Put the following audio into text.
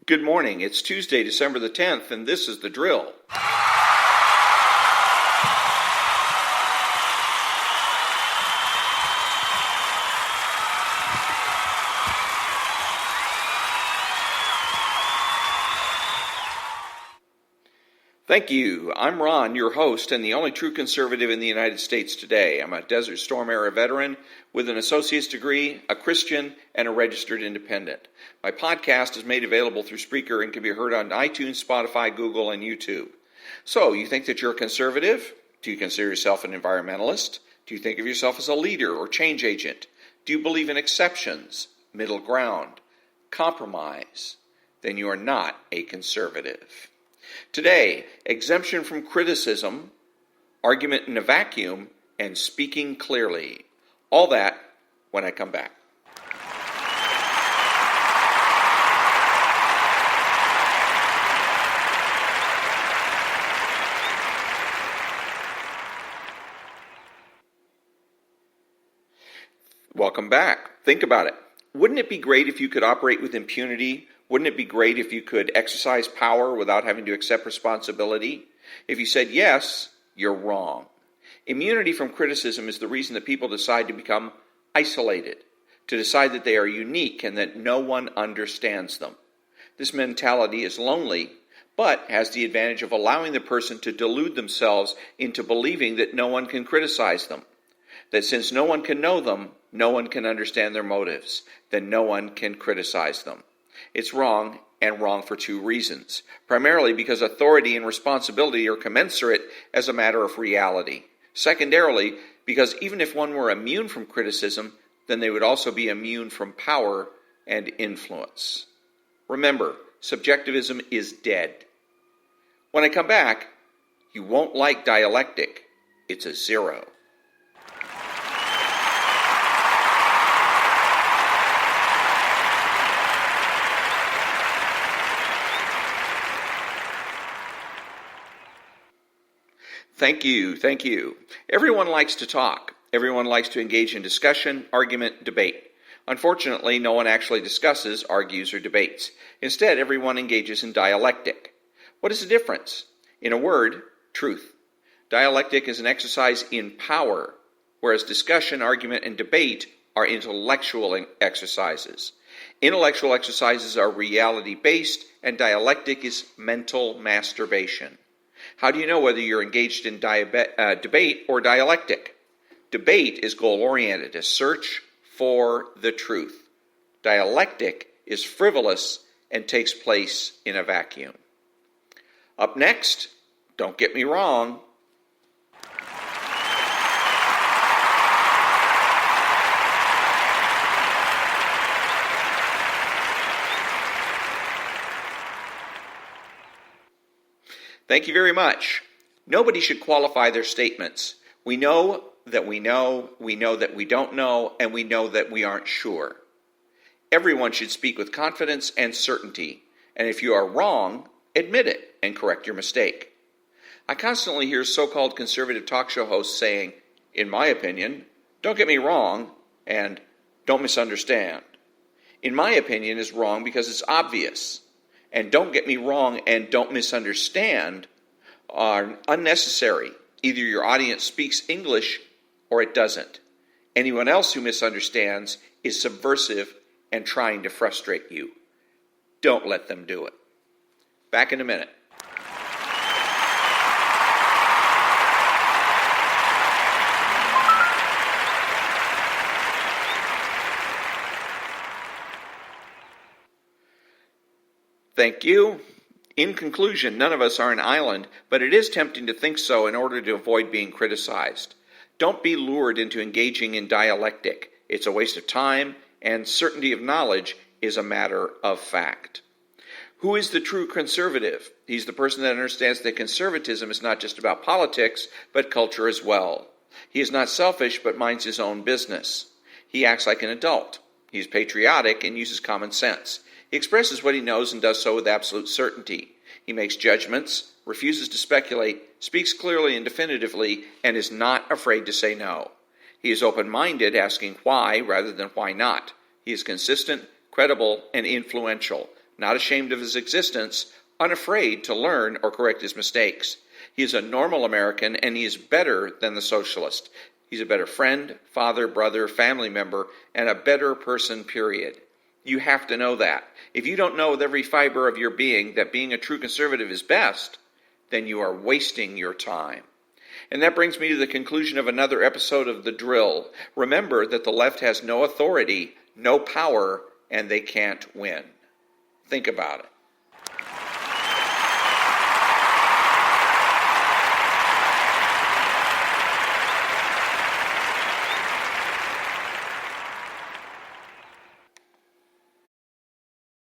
Good morning. It's Tuesday, December the 10th, and this is The Drill. Thank you. I'm Ron, your host and the only true conservative in the United States today. I'm a Desert Storm era veteran with an associate's degree, a Christian, and a registered independent. My podcast is made available through Spreaker and can be heard on iTunes, Spotify, Google, and YouTube. So, you think that you're a conservative? Do you consider yourself an environmentalist? Do you think of yourself as a leader or change agent? Do you believe in exceptions, middle ground, compromise? Then you are not a conservative. Today, exemption from criticism, argument in a vacuum, and speaking clearly. All that when I come back. Welcome back. Think about it. Wouldn't it be great if you could operate with impunity? Wouldn't it be great if you could exercise power without having to accept responsibility? If you said yes, you're wrong. Immunity from criticism is the reason that people decide to become isolated, to decide that they are unique and that no one understands them. This mentality is lonely, but has the advantage of allowing the person to delude themselves into believing that no one can criticize them. That since no one can know them, no one can understand their motives, then no one can criticize them. It's wrong, and wrong for two reasons. Primarily because authority and responsibility are commensurate as a matter of reality. Secondarily, because even if one were immune from criticism, then they would also be immune from power and influence. Remember, subjectivism is dead. When I come back, you won't like dialectic. It's a zero. Thank you. Everyone likes to talk. Everyone likes to engage in discussion, argument, debate. Unfortunately, no one actually discusses, argues, or debates. Instead, everyone engages in dialectic. What is the difference? In a word, truth. Dialectic is an exercise in power, whereas discussion, argument, and debate are intellectual exercises. Intellectual exercises are reality-based, and dialectic is mental masturbation. How do you know whether you're engaged in debate or dialectic? Debate is goal-oriented, a search for the truth. Dialectic is frivolous and takes place in a vacuum. Up next, don't get me wrong, Thank you very much. Nobody should qualify their statements. We know that we know that we don't know, and we know that we aren't sure. Everyone should speak with confidence and certainty, and if you are wrong, admit it and correct your mistake. I constantly hear so-called conservative talk show hosts saying, in my opinion, don't get me wrong, and don't misunderstand. In my opinion is wrong because it's obvious. And don't get me wrong and don't misunderstand are unnecessary. Either your audience speaks English or it doesn't. Anyone else who misunderstands is subversive and trying to frustrate you. Don't let them do it. Back in a minute. Thank you. In conclusion, none of us are an island, but it is tempting to think so in order to avoid being criticized. Don't be lured into engaging in dialectic. It's a waste of time, and certainty of knowledge is a matter of fact. Who is the true conservative? He's the person that understands that conservatism is not just about politics, but culture as well. He is not selfish, but minds his own business. He acts like an adult. He's patriotic and uses common sense. He expresses what he knows and does so with absolute certainty. He makes judgments, refuses to speculate, speaks clearly and definitively, and is not afraid to say no. He is open-minded, asking why rather than why not. He is consistent, credible, and influential. not ashamed of his existence, unafraid to learn or correct his mistakes. He is a normal American, and he is better than the socialist. He's a better friend, father, brother, family member, and a better person, period. You have to know that. If you don't know with every fiber of your being that being a true conservative is best, then you are wasting your time. And that brings me to the conclusion of another episode of The Drill. Remember that the left has no authority, no power, and they can't win. Think about it.